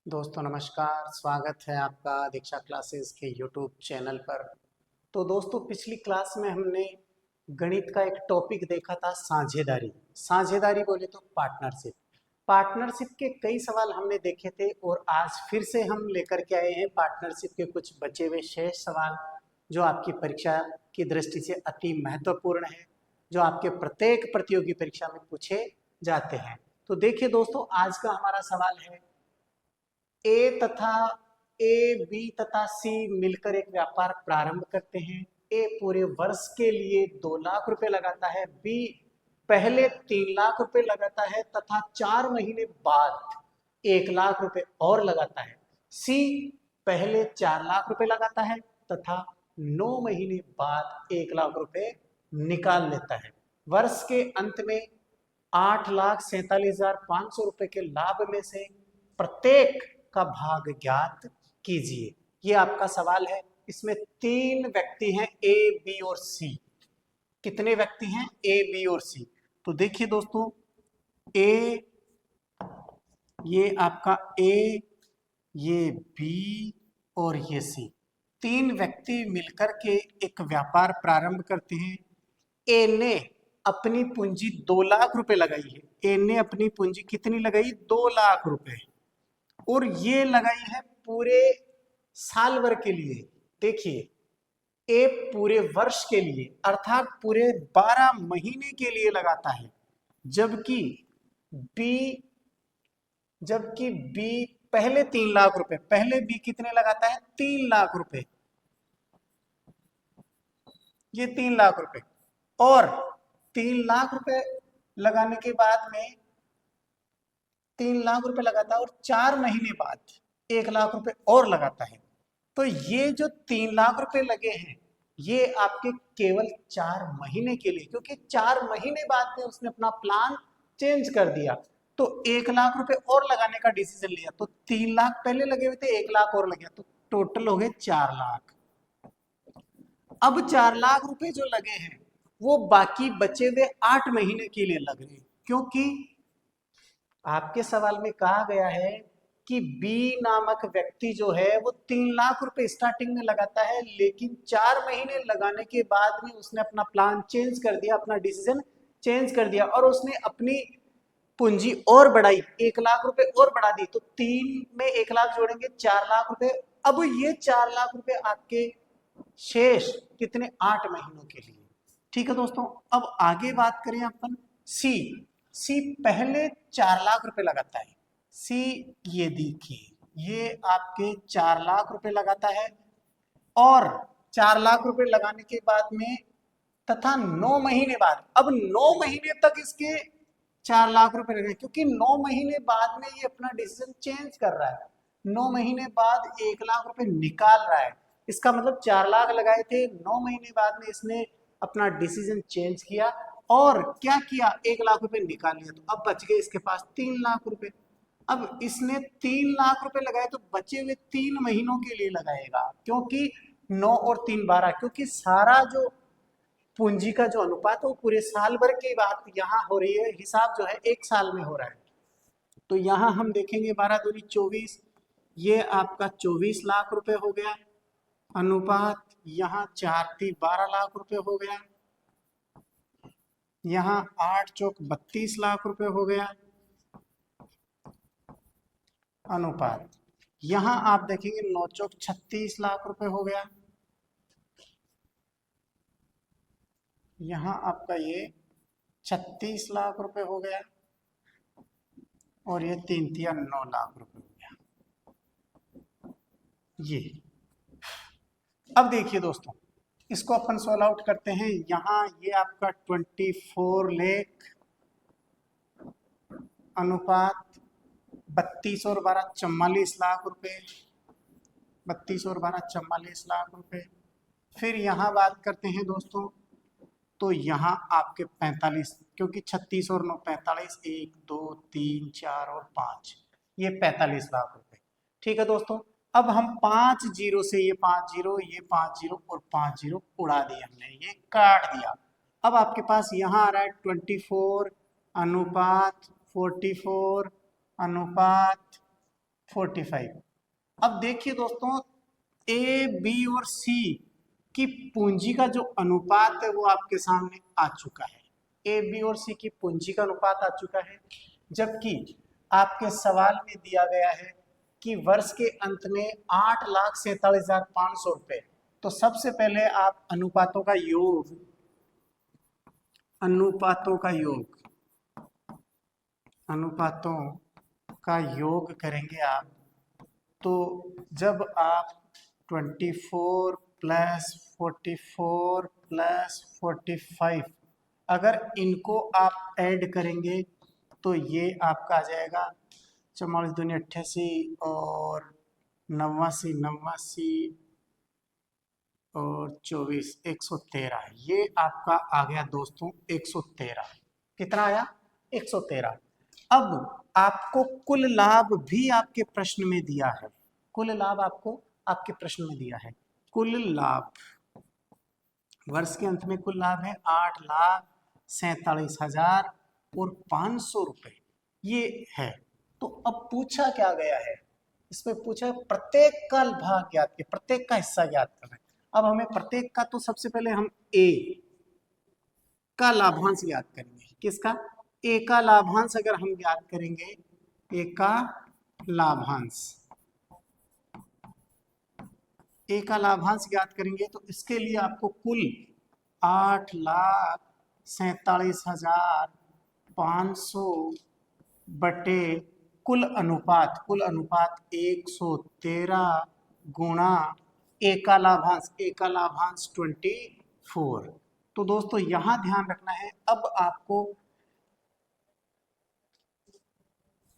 दोस्तों नमस्कार, स्वागत है आपका दीक्षा क्लासेस के यूट्यूब चैनल पर। तो दोस्तों पिछली क्लास में हमने गणित का एक टॉपिक देखा था साझेदारी। साझेदारी बोले तो पार्टनरशिप। पार्टनरशिप के कई सवाल हमने देखे थे और आज फिर से हम लेकर के आए हैं पार्टनरशिप के कुछ बचे हुए शेष सवाल जो आपकी परीक्षा की दृष्टि से अति महत्वपूर्ण है, जो आपके प्रत्येक प्रतियोगी परीक्षा में पूछे जाते हैं। तो देखिए दोस्तों, आज का हमारा सवाल है ए बी तथा सी मिलकर एक व्यापार प्रारंभ करते हैं। ए पूरे वर्ष के लिए 2 लाख रुपए लगाता है, बी पहले 3 लाख रुपए लगाता है तथा 4 महीने बाद 1 लाख रुपए और लगाता है। सी पहले 4 लाख रुपए लगाता है तथा 9 महीने बाद 1 लाख रुपए निकाल लेता है। वर्ष के अंत में 8,47,500 रुपए के लाभ में से प्रत्येक का भाग ज्ञात कीजिए। ये आपका सवाल है। इसमें 3 व्यक्ति हैं, ए बी और सी। कितने व्यक्ति हैं? ए बी और सी। तो देखिए दोस्तों, ए, ये आपका ए, ये बी और ये सी, 3 व्यक्ति मिलकर के एक व्यापार प्रारंभ करते हैं। ए ने अपनी पूंजी 2 लाख रुपए लगाई है। ए ने अपनी पूंजी कितनी लगाई? 2 लाख रुपए। और ये लगाई है पूरे साल भर के लिए। देखिए, ए पूरे वर्ष के लिए अर्थात पूरे 12 महीने के लिए लगाता है, जबकि बी जबकि बी पहले 3 लाख रुपए, पहले बी कितने लगाता है? 3 लाख रुपए। ये 3 लाख रुपए और 3 लाख रुपए लगाने के बाद में 3 लाख रुपए लगाता है और 4 महीने बाद 1 लाख रुपए और लगाता है। तो ये जो 3 लाख रुपए लगे हैं, ये आपके केवल 4 महीने के लिए, क्योंकि 4 महीने बाद में उसने अपना प्लान चेंज कर दिया, तो 1 लाख रुपए और लगाने का डिसीजन लिया। तो 3 लाख पहले लगे हुए थे, 1 लाख और लगे, तो टोटल हो गए 4 लाख। अब 4 लाख रुपए जो लगे हैं वो बाकी बचे हुए 8 महीने के लिए लग रहे हैं, क्योंकि आपके सवाल में कहा गया है कि बी नामक व्यक्ति जो है वो 3 लाख रुपए स्टार्टिंग में लगाता है, लेकिन 4 महीने लगाने के बाद में उसने अपना प्लान चेंज कर दिया, अपना डिसीजन चेंज कर दिया और उसने अपनी पूंजी और बढ़ाई, 1 लाख रुपए और बढ़ा दी। तो 3 में 1 लाख जोड़ेंगे, 4 लाख रुपए। अब ये 4 लाख रुपए आपके शेष कितने? 8 महीनों के लिए। ठीक है दोस्तों, अब आगे बात करें अपन सी। सी पहले 4 लाख रुपए लगाता है। सी, ये देखिए, ये आपके 4 लाख रुपए लगाता है और 4 लाख रुपए लगाने के बाद में तथा 9 महीने बाद, अब 9 महीने तक इसके 4 लाख रुपए लगे, क्योंकि 9 महीने बाद में ये अपना डिसीजन चेंज कर रहा है। 9 महीने बाद 1 लाख रुपए निकाल रहा है। इसका मतलब 4 लाख लगाए थे, 9 महीने बाद में इसने अपना डिसीजन चेंज किया और क्या किया? 1 लाख रुपए निकाल लिया। तो अब बच गए इसके पास 3 लाख रुपए। अब इसने 3 लाख रुपए लगाए, तो बचे हुए 3 महीनों के लिए लगाएगा, क्योंकि 9 और 3 12, क्योंकि सारा जो पूंजी का जो अनुपात है वो पूरे साल भर की बात यहाँ हो रही है, हिसाब जो है 1 साल में हो रहा है। तो यहाँ हम देखेंगे 12 दूनी 24, ये आपका 24 लाख रुपए हो गया अनुपात। यहाँ 4 × 3 = 12 लाख रुपए हो गया। यहाँ 8 चौक 32 लाख रुपए हो गया अनुपात। यहाँ आप देखेंगे 9 चौक 36 लाख रुपए हो गया। यहाँ आपका ये 36 लाख रुपए हो गया और ये 3 तिया 9 लाख रुपए हो गया। ये अब देखिए दोस्तों, इसको अपन सॉल्व आउट करते हैं। यहाँ ये आपका 24 लाख अनुपात 32 और 12 44 लाख रुपए, 32 और 12 44 लाख रुपए। फिर यहाँ बात करते हैं दोस्तों, तो यहाँ आपके 45, क्योंकि 36 और 9 45, 1 2 3 4 और 5, ये 45 लाख रुपए। ठीक है दोस्तों, अब हम 5 जीरो से, ये 5 जीरो, ये 5 जीरो और 5 जीरो उड़ा दिए हमने, ये काट दिया। अब आपके पास यहाँ आ रहा है 24 अनुपात 44 अनुपात 45। अब देखिए दोस्तों, ए बी और सी की पूंजी का जो अनुपात है वो आपके सामने आ चुका है। ए बी और सी की पूंजी का अनुपात आ चुका है, जबकि आपके सवाल में दिया गया है कि वर्ष के अंत में 8,47,500 रुपए। तो सबसे पहले आप अनुपातों का योग करेंगे आप। तो जब आप 24 प्लस 44 प्लस 45 अगर इनको आप ऐड करेंगे तो ये आपका आ जाएगा 44 दूनी 88 और 89 और 24 113। ये आपका आ गया दोस्तों 113। कितना आया? 113। अब आपको कुल लाभ भी आपके प्रश्न में दिया है। कुल लाभ आपको आपके प्रश्न में दिया है। कुल लाभ वर्ष के अंत में कुल लाभ है 8,47,500 रुपए ये है। तो अब पूछा क्या गया है, इसमें पूछा प्रत्येक का भाग ज्ञात किया, प्रत्येक का हिस्सा ज्ञात करना है। अब हमें प्रत्येक का, तो सबसे पहले हम ए का लाभांश ज्ञात करेंगे। किसका? ए का लाभांश अगर हम ज्ञात करेंगे, ए का लाभांश ज्ञात करेंगे तो इसके लिए आपको कुल 8,47,500 बटे कुल अनुपात 113 गुणा ए का लाभांश 24। तो दोस्तों यहां ध्यान रखना है। अब आपको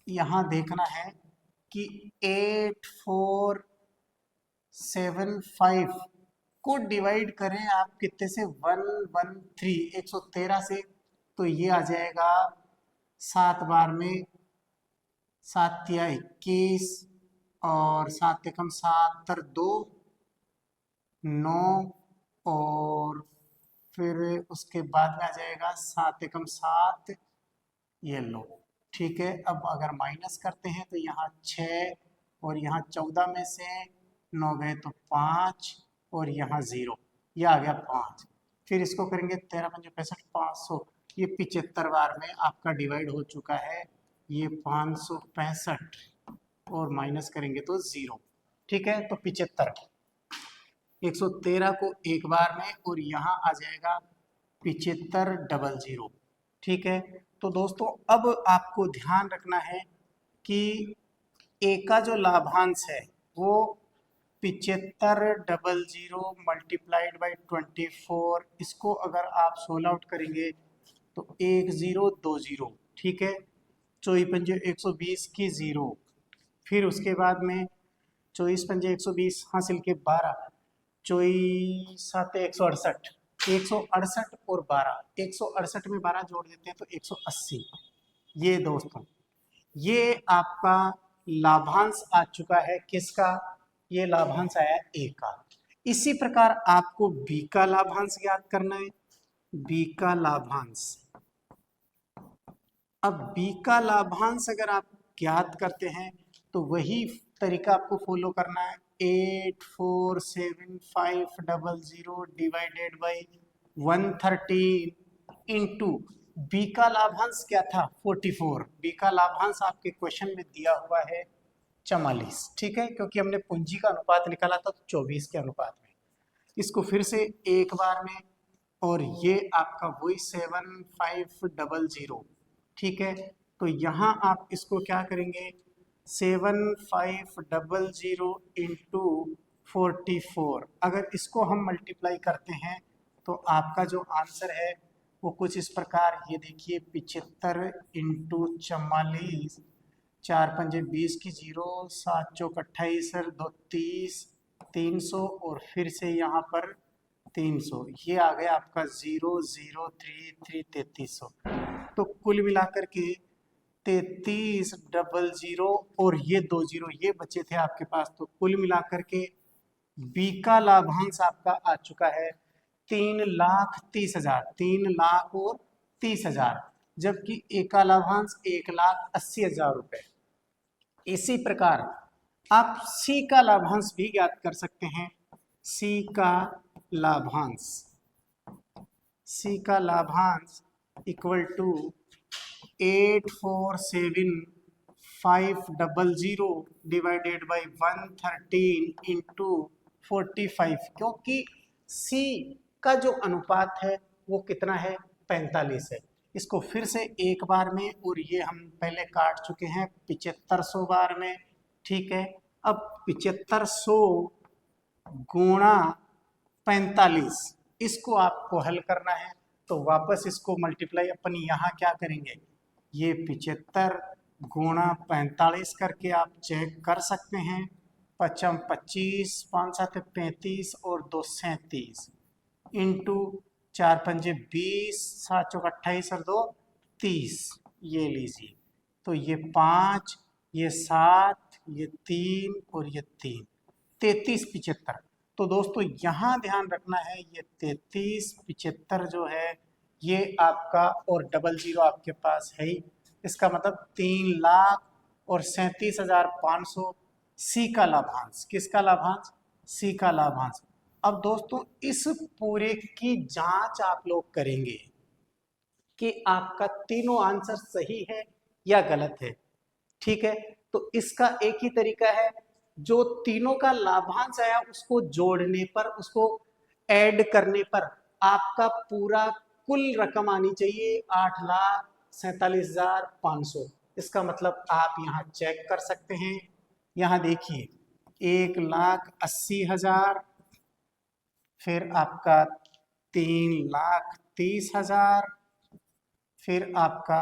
यहां देखना है कि 8475 को डिवाइड करें आप कितने से? 113 113 से, तो ये आ जाएगा 7 बार में 7 या 21 और 7 एकम 7 2 9 और फिर उसके बाद में आ जाएगा 7 एकम 7 ये लो। ठीक है, अब अगर माइनस करते हैं तो यहाँ 6 और यहाँ 14 में से 9 गए तो 5 और यहाँ 0, ये आ गया 5। फिर इसको करेंगे 13 पंजे 65 500, ये 75 बार में आपका डिवाइड हो चुका है ये 565 और माइनस करेंगे तो 0। ठीक है, तो 75 113 को एक बार में और यहाँ आ जाएगा 7500। ठीक है, तो दोस्तों अब आपको ध्यान रखना है कि ए का जो लाभांश है वो 7500 मल्टीप्लाइड बाई 24, इसको अगर आप सोल आउट करेंगे तो 1020। ठीक है, 24 पंजे 120 की 0, फिर उसके बाद में 24 पंजे 120 हासिल के 12, 24 7 168 168 और 12, 168 में 12 जोड़ देते हैं तो 180। ये दोस्तों ये आपका लाभांश आ चुका है। किसका? ये लाभांश आया ए का। इसी प्रकार आपको बी का लाभांश ज्ञात करना है। बी का लाभांश, अब बी का लाभांश अगर आप ज्ञात करते हैं तो वही तरीका आपको फॉलो करना है। 847,500 डिवाइडेड बाई 113 इंटू बी का लाभांश क्या था? 44। बी का लाभांश आपके क्वेश्चन में दिया हुआ है 44। ठीक है, क्योंकि हमने पूंजी का अनुपात निकाला था तो 24 के अनुपात में। इसको फिर से एक बार में, और ये आपका वही 7500। ठीक है, तो यहाँ आप इसको क्या करेंगे? 7500 इंटू 44, अगर इसको हम मल्टीप्लाई करते हैं तो आपका जो आंसर है वो कुछ इस प्रकार, ये देखिए 75 इंटू 44, 4 पंजे 20 की 0, 7 चौक 28 सर 2 30, 300 और फिर से यहाँ पर 300, ये आ गया आपका 0033 3300। तो कुल मिलाकर के 3300 और ये 20 ये बचे थे आपके पास। तो कुल मिलाकर के बी का लाभांश आपका आ चुका है 3,30,000, 3,30,000, जबकि ए का लाभांश 1,80,000 रुपए। इसी प्रकार आप सी का लाभांश भी ज्ञात कर सकते हैं। सी का लाभांश, सी का लाभांश equal to 847500 divided by 113 into 45, क्योंकि सी का जो अनुपात है वो कितना है, 45 है। इसको फिर से एक बार में, और ये हम पहले काट चुके हैं 7500 बार में, ठीक है। अब 7500 गुणा 45, इसको आपको हल करना है। तो वापस इसको मल्टीप्लाई अपन यहाँ क्या करेंगे, ये 75 गुणा 45 करके आप चेक कर सकते हैं। 55 25, 5 7 35 और 2 37 इंटू 4 पंजे 20, 7 चौक 28 और 2 30, ये लीजिए। तो ये 5, ये 7, ये 3 और ये 3, 33 75। तो दोस्तों यहाँ ध्यान रखना है, ये 33 75 जो है ये आपका, और डबल जीरो आपके पास है ही, इसका मतलब 3,37,500 सी का लाभांश। किसका लाभांश, सी का लाभांश। अब दोस्तों इस पूरे की जांच आप लोग करेंगे कि आपका तीनों आंसर सही है या गलत है, ठीक है। तो इसका एक ही तरीका है, जो तीनों का लाभांश आया उसको जोड़ने पर, उसको ऐड करने पर आपका पूरा कुल रकम आनी चाहिए 8,47,500। इसका मतलब आप यहाँ चेक कर सकते हैं, यहाँ देखिए 1,80,000, फिर आपका 3,30,000, फिर आपका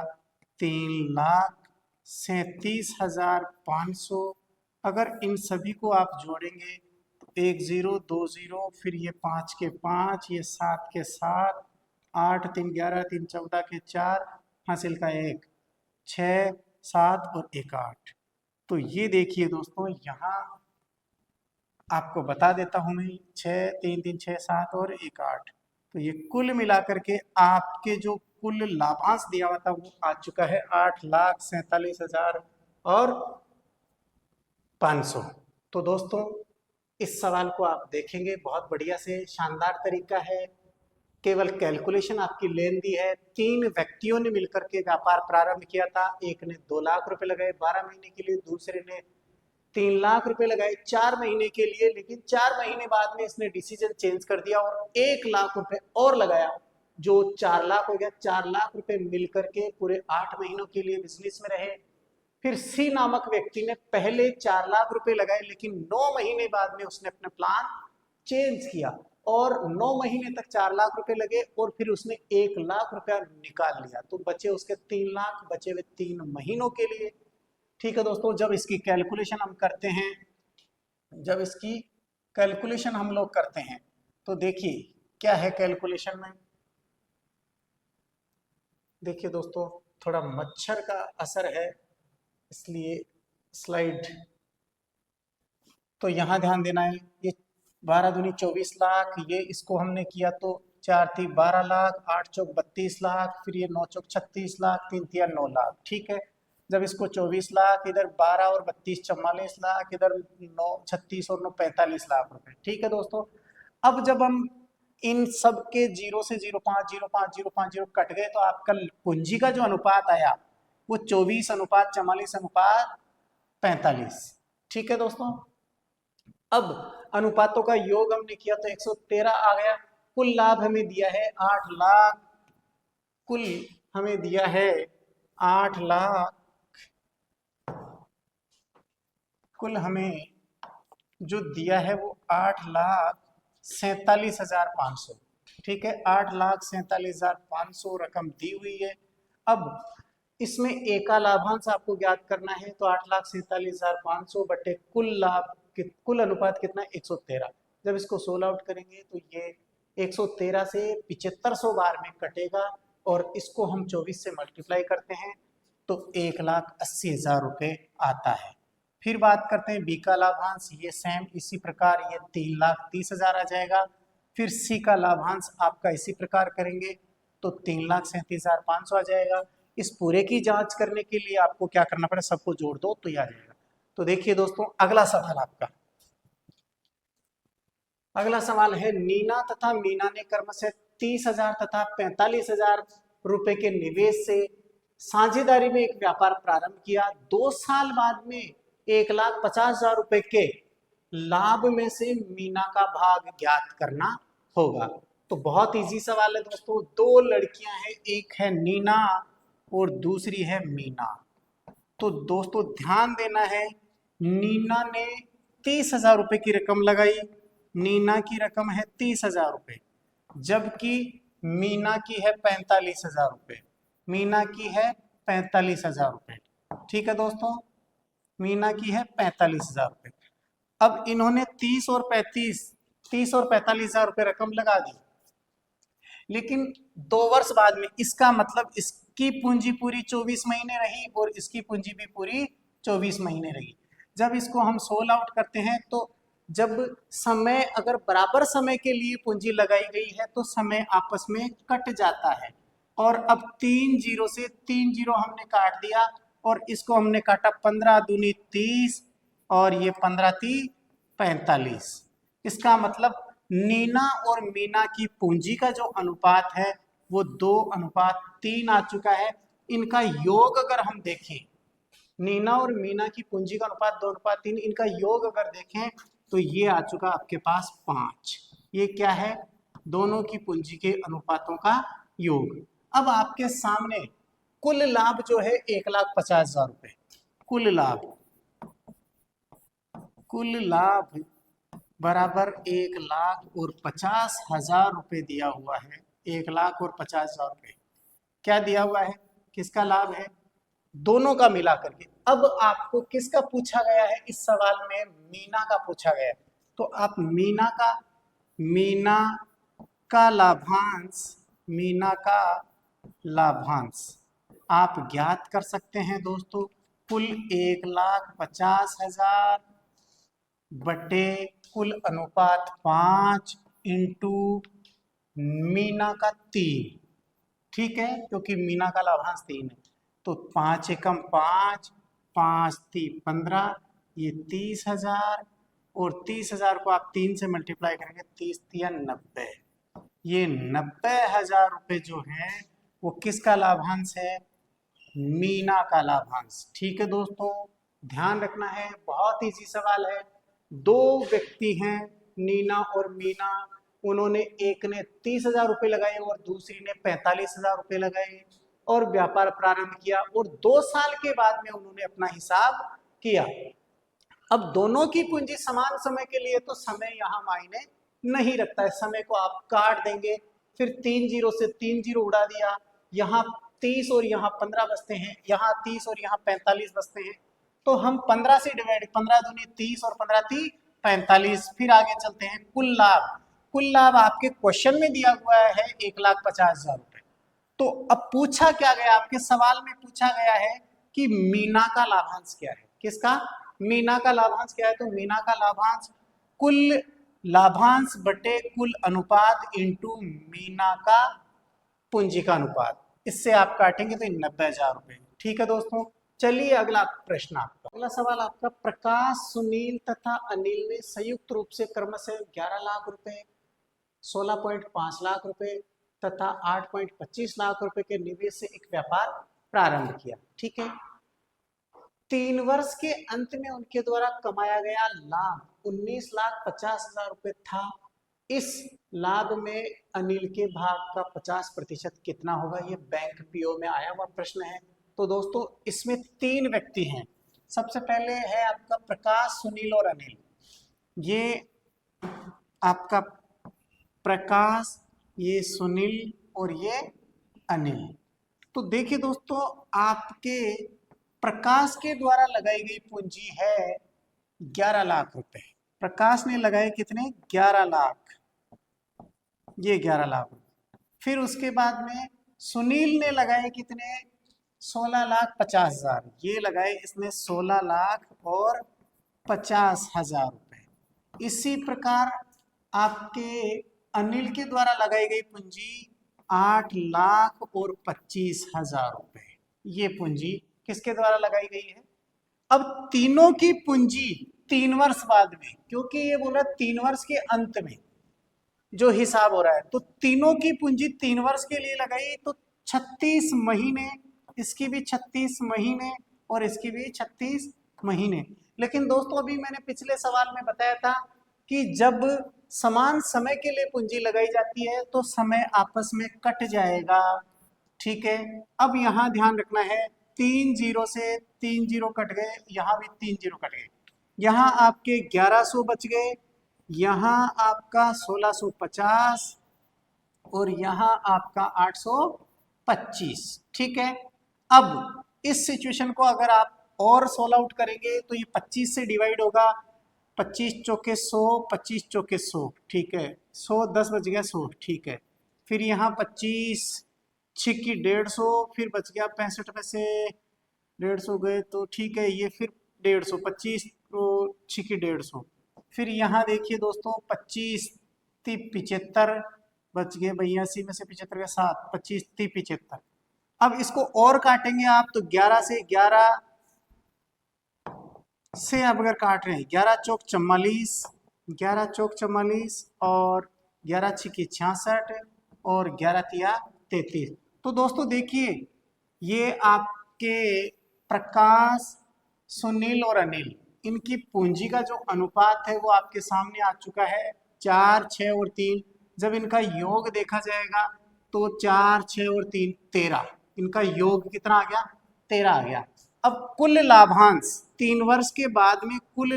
3,37,500। अगर इन सभी को आप जोड़ेंगे तो 1 0 2 0, फिर ये 5 के 5, ये 7 के 7, 8 3 11, 3 14 के 4, हासिल का 1, 6 7 और 1 8। तो ये देखिए दोस्तों, यहाँ आपको बता देता हूँ मैं, 6 3 3 6 7 और 1 8। तो ये कुल मिलाकर के आपके जो कुल लाभांश दिया हुआ था वो आ चुका है 8,47,000 और 500। तो दोस्तों इस सवाल को आप देखेंगे, बहुत बढ़िया से शानदार तरीका है। केवल कैलकुलेशन आपकी लेन दी है। 3 व्यक्तियों ने मिलकर के व्यापार प्रारंभ किया था। एक ने 2 लाख रुपए लगाए 12 महीने के लिए, दूसरे ने 3 लाख रुपए लगाए 4 महीने के लिए, लेकिन 4 महीने बाद में इसने डिसीजन चेंज कर दिया और 1 लाख रुपए और लगाया, जो 4 लाख हो गया। 4 लाख रुपए मिलकर के पूरे 8 महीनों के लिए बिजनेस में रहे। फिर सी नामक व्यक्ति ने पहले 4 लाख रुपए लगाए, लेकिन 9 महीने बाद में उसने अपना प्लान चेंज किया और 9 महीने तक 4 लाख रुपए लगे और फिर उसने 1 लाख रुपया निकाल लिया। तो बचे उसके 3 लाख, बचे हुए 3 महीनों के लिए। ठीक है दोस्तों, जब इसकी कैलकुलेशन हम करते हैं, जब इसकी कैलकुलेशन हम लोग करते हैं तो देखिए क्या है कैलकुलेशन में। देखिए दोस्तों, थोड़ा मच्छर का असर है इसलिए स्लाइड, तो यहाँ ध्यान देना है। ये 12 दूनी 24 लाख, ये इसको हमने किया तो 4 थी 12 लाख, 8 चौक 32 लाख, फिर ये 9 चौक 36 लाख, 3 तिया 9 लाख। ठीक है, जब इसको 24 लाख, इधर 12 और 32 44 लाख, इधर 9 36 और 9 45 लाख रुपए। ठीक है दोस्तों, अब जब हम इन सब के 0 से 0,5 0,5 0,5 0 कट गए तो आपका पूंजी का जो अनुपात आया वो 24 अनुपात 44 अनुपात 45। ठीक है दोस्तों, अब अनुपातों का योग हमने किया तो 113 आ गया। कुल लाभ हमें दिया है 8 लाख, कुल हमें दिया है 8 लाख, कुल हमें जो दिया है वो 8,47,500। ठीक है, 8,47,500 रकम दी हुई है। अब इसमें एका लाभांश आपको ज्ञात करना है, तो 8,47,500 बटे कुल लाभ, कुल अनुपात कितना है 113। जब इसको सोल आउट करेंगे तो ये 113 से 7500 बार में कटेगा और इसको हम 24 से मल्टीप्लाई करते हैं तो 1,80,000 रुपये आता है। फिर बात करते हैं बी का लाभांश, ये सेम इसी प्रकार ये 3,30,000 आ जाएगा। फिर सी का लाभांश आपका इसी प्रकार करेंगे तो 3,37,500 आ जाएगा। इस पूरे की जांच करने के लिए आपको क्या करना पड़ेगा, सबको जोड़ दो तो ये आ जाएगा। तो देखिए दोस्तों, अगला सवाल आपका, अगला सवाल है, नीना तथा मीना ने क्रमशः 30,000 तथा 45,000 रुपए के निवेश से साझेदारी में एक व्यापार प्रारंभ किया। 2 साल बाद में 1,50,000 रुपए के लाभ में से मीना का भाग ज्ञात करना होगा। तो बहुत इजी सवाल है दोस्तों, दो लड़कियां हैं, एक है नीना और दूसरी है मीना। तो दोस्तों ध्यान देना है, नीना ने 30,000 रुपए की रकम लगाई, नीना की रकम है 30,000 रुपए, जबकि मीना की है 45,000 रुपए, मीना की है 45,000 रुपए। ठीक है दोस्तों, मीना की है 45,000 रुपए। अब इन्होंने 30 और 45,000 रुपए रकम लगा दी, लेकिन 2 वर्ष बाद में, इसका मतलब इसकी पूंजी पूरी 24 महीने रही और इसकी पूंजी भी पूरी 24 महीने रही। जब इसको हम सोल्व आउट करते हैं तो जब समय अगर बराबर समय के लिए पूंजी लगाई गई है तो समय आपस में कट जाता है, और अब 3 जीरो से 3 जीरो हमने काट दिया और इसको हमने काटा 15 दूनी 30 और ये 15 × 45। इसका मतलब नीना और मीना की पूंजी का जो अनुपात है वो 2:3 आ चुका है। इनका योग अगर हम देखें, नीना और मीना की पूंजी का अनुपात 2:3, इनका योग अगर देखें तो ये आ चुका आपके पास 5। ये क्या है? दोनों की पूंजी के अनुपातों का योग। अब आपके सामने कुल लाभ जो है 1,50,000 रुपए, कुल लाभ बराबर 1,50,000 रुपए दिया हुआ है। 1,50,000 रुपए क्या दिया हुआ है? किसका लाभ है? दोनों का मिला करके। अब आपको किसका पूछा गया है इस सवाल में? मीना का पूछा गया है। तो आप मीना का लाभांश आप ज्ञात कर सकते हैं दोस्तों। कुल 1,50,000 बटे कुल अनुपात 5 इंटू मीना का 3। ठीक है, क्योंकि मीना का लाभांश 3 है। तो 5 एकम 5, 5 × 15, ये 30,000, और 30,000 को आप 3 से मल्टीप्लाई करेंगे, 30 × 90। ये 90,000 रुपए जो है वो किसका लाभांश है? मीना का लाभांश। ठीक है दोस्तों, ध्यान रखना है, बहुत इजी सवाल है। 2 व्यक्ति हैं, नीना और मीना, उन्होंने एक ने 30,000 रुपए लगाए और दूसरी ने 45,000 रुपए लगाए और व्यापार प्रारंभ किया, और 2 साल के बाद में उन्होंने अपना हिसाब किया। अब दोनों की पूंजी समान समय के लिए, तो समय यहाँ मायने नहीं रखता है, समय को आप काट देंगे। फिर 3 जीरो से 3 जीरो उड़ा दिया, यहाँ 30 और यहाँ 15 बचते हैं, यहाँ 30 और यहाँ 45 बचते हैं। तो हम 15 से डिवाइड, 15 दूनी 30 और 15 × 45। फिर आगे चलते हैं, कुल लाभ आपके क्वेश्चन में दिया हुआ है 1,50,000 रुपए। तो अब पूछा क्या गया, आपके सवाल में पूछा गया है कि मीना का लाभांश क्या है? किसका? मीना का लाभांश क्या है? तो मीना का लाभांश कुल लाभांश बटे कुल अनुपात इंटू मीना का पूंजी का अनुपात। इससे आप काटेंगे तो 90,000 रुपए। ठीक है दोस्तों, चलिए अगला प्रश्न आपका। अगला सवाल आपका, प्रकाश, सुनील तथा अनिल ने संयुक्त रूप से क्रमशः 11 लाख रुपए, 16.5 लाख रुपए तथा 8.25 लाख रुपए के निवेश से एक व्यापार प्रारंभ किया। ठीक है, 3 वर्ष के अंत में उनके द्वारा कमाया गया लाभ 19,50,000 रुपए था। इस लाभ में अनिल के भाग का 50% कितना होगा? ये बैंक पीओ में आया हुआ प्रश्न है। तो दोस्तों इसमें 3 व्यक्ति हैं। सबसे पहले है आपका प्रकाश, सुनील और अनिल। ये आपका प्रकाश, ये सुनील और ये अनिल। तो देखिए दोस्तों, आपके प्रकाश के द्वारा लगाई गई पूंजी है 11 लाख रुपए। प्रकाश ने लगाए कितने? 11 लाख, ये 11 लाख। फिर उसके बाद में सुनील ने लगाए कितने? 16,50,000। ये लगाए इसने 16,50,000 रुपए। इसी प्रकार आपके अनिल के द्वारा लगाई गई पूंजी 8,25,000 रुपए। ये पूंजी किसके द्वारा लगाई गई है? अब तीनों की पूंजी 3 वर्ष बाद में, क्योंकि ये बोला 3 वर्ष के अंत में जो हिसाब हो रहा है, तो तीनों की पूंजी 3 वर्ष के लिए लगाई, तो 36 महीने, इसकी भी 36 महीने और इसकी भी 36 महीने। लेकिन दोस्तों अभी मैंने पिछले सवाल में बताया था कि जब समान समय के लिए पूंजी लगाई जाती है तो समय आपस में कट जाएगा। ठीक है, अब यहाँ ध्यान रखना है, 3 जीरो से 3 जीरो कट गए, यहाँ भी 3 जीरो कट गए, यहाँ आपके 1100 बच गए, यहाँ आपका 1650 और यहाँ आपका 825। ठीक है, अब इस सिचुएशन को अगर आप और सोल्व आउट करेंगे तो ये 25 से डिवाइड होगा, 25 चौके 100, 25 चौके 100, ठीक है, 100 10 बच गया 100, ठीक है, फिर यहाँ 25 छिक्की 150, फिर बच गया 65 में से 150 गए तो ठीक है, ये फिर 150, 25 तो छिक्की 150, फिर यहाँ देखिए दोस्तों 25 30 75 बच गए, 82 में से 75 का 7, 25 30 75। अब इसको और काटेंगे आप तो 11 से 11 से आप अगर काट रहे हैं, 11 चौक 44, 11 चौक 44 और 11 छिकी 66 और 11 तिया 33। तो दोस्तों देखिए, ये आपके प्रकाश, सुनील और अनिल, इनकी पूंजी का जो अनुपात है वो आपके सामने आ चुका है, 4 6 और 3। जब इनका योग देखा जाएगा तो 4 6 और 3 13, इनका योग कितना आ गया, 13 आ गया। अब कुल लाभांश 3 वर्ष के बाद में कुल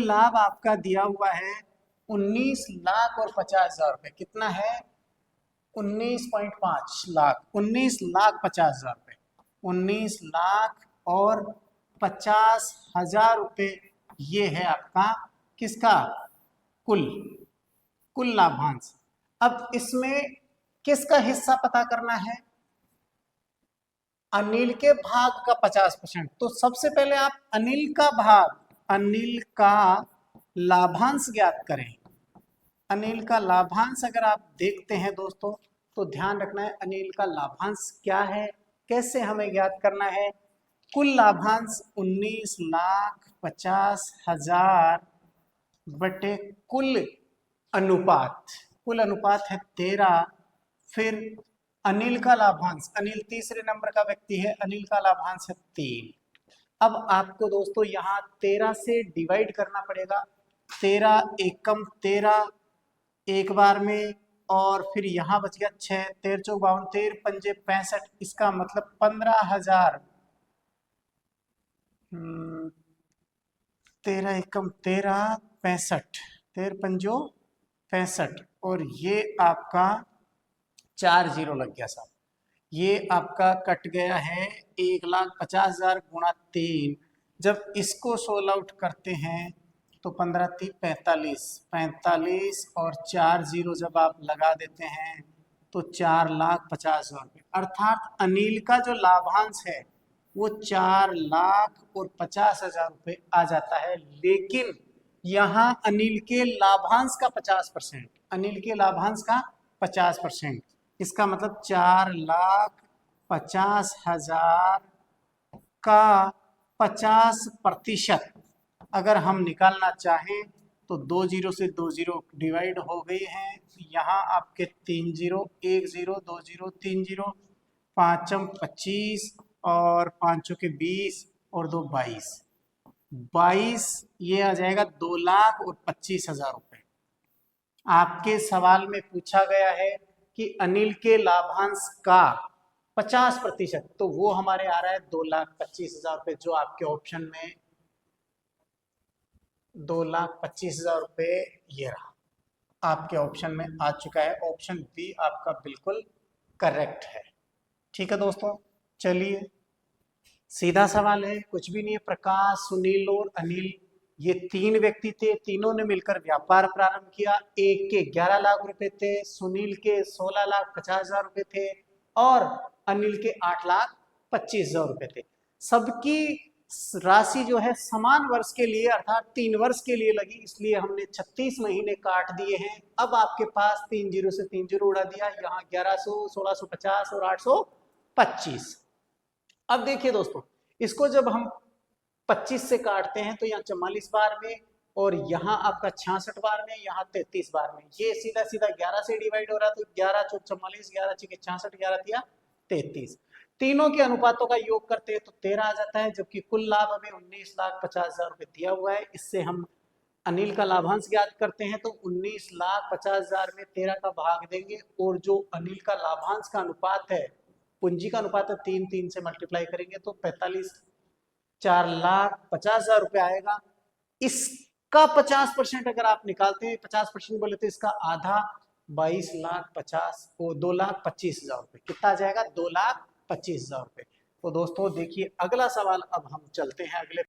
लाभ आपका दिया हुआ है 19,50,000 रुपए। कितना है, 19.5 लाख, 19,50,000 रुपए, 19,50,000 रुपए। ये है आपका किसका, कुल लाभांश। अब इसमें किसका हिस्सा पता करना है, अनिल के भाग का 50%। तो सबसे पहले आप अनिल का भाग, अनिल का लाभांश ज्ञात करें। अनिल का लाभांश अगर आप देखते हैं दोस्तों तो ध्यान रखना है अनिल का लाभांश क्या है, कैसे हमें ज्ञात करना है। कुल लाभांश 19,50,000 बटे कुल अनुपात, कुल अनुपात है 13। फिर अनिल का लाभांश, अनिल तीसरे नंबर का व्यक्ति है, अनिल का लाभांश है 3। अब आपको दोस्तों यहाँ 13 से डिवाइड करना पड़ेगा, 13 एकम 13 एक बार में, और फिर यहाँ बच गया 6, 13 चौक 52, 13 पंजे 65, इसका मतलब 15,000, 13 एकम 13 65, 13 पंजो 65, और ये आपका 4 जीरो लग गया साहब, ये आपका कट गया है 1,50,000 गुणा 3। जब इसको सोल्व आउट करते हैं तो 15 3 45, 45 और 4 जीरो जब आप लगा देते हैं तो 4,50,000 रुपये, अर्थात अनिल का जो लाभांश है वो 4,50,000 रुपये आ जाता है। लेकिन यहाँ अनिल के लाभांश का 50%, अनिल के लाभांश का 50%, इसका मतलब 4,50,000 का 50% अगर हम निकालना चाहें तो 2 जीरो से 2 जीरो डिवाइड हो गई हैं, यहाँ आपके 3 जीरो, 1 जीरो 2 जीरो 3 जीरो, 5 25 और 5 के 20 और 2 22, 22 ये आ जाएगा 2,25,000 रुपये। आपके सवाल में पूछा गया है कि अनिल के लाभांश का 50%, तो वो हमारे आ रहा है 2,25,000 रुपये, जो आपके ऑप्शन में 2,25,000 रुपये ये रहा, आपके ऑप्शन में आ चुका है। ऑप्शन बी आपका बिल्कुल करेक्ट है। ठीक है दोस्तों, चलिए सीधा सवाल है, कुछ भी नहीं है। प्रकाश, सुनील और अनिल ये 3 व्यक्ति थे, तीनों ने मिलकर व्यापार प्रारंभ किया। एक के 11 लाख रुपए थे, सुनील के 16,50,000 रुपए थे और अनिल के 8,25,000 रुपए थे। सबकी राशि जो है समान वर्ष के लिए अर्थात 3 वर्ष के लिए लगी, इसलिए हमने 36 महीने काट दिए हैं। अब आपके पास 3 जीरो से 3 जीरो उड़ा दिया, यहाँ 1100, 1650 और 825। अब देखिए दोस्तों, इसको जब हम 25 से काटते हैं तो यहाँ 44 बार में, और यहाँ आपका 66 बार में, यहाँ 33 बार में, ये सीधा सीधा 11 से डिवाइड हो रहा है, तो 11 चौक 44, 11 छके 66, 11 तिया 33। तीनों के अनुपातों का योग करते हैं तो 13 आ जाता है, जबकि कुल लाभ हमें 19,50,000 रुपए दिया हुआ है। इससे हम अनिल का लाभांश ज्ञात करते हैं, तो 19,50,000 में 13 का भाग देंगे, और जो अनिल का लाभांश का अनुपात है, पूंजी का अनुपात है 3 से मल्टीप्लाई करेंगे तो 4,50,000 रुपए आएगा। इसका 50% अगर आप निकालते हैं, 50% बोले तो इसका आधा 2,25,000 रुपए कितना आ जाएगा, 2,25,000 रुपए। तो दोस्तों देखिए अगला सवाल अब हम चलते हैं अगले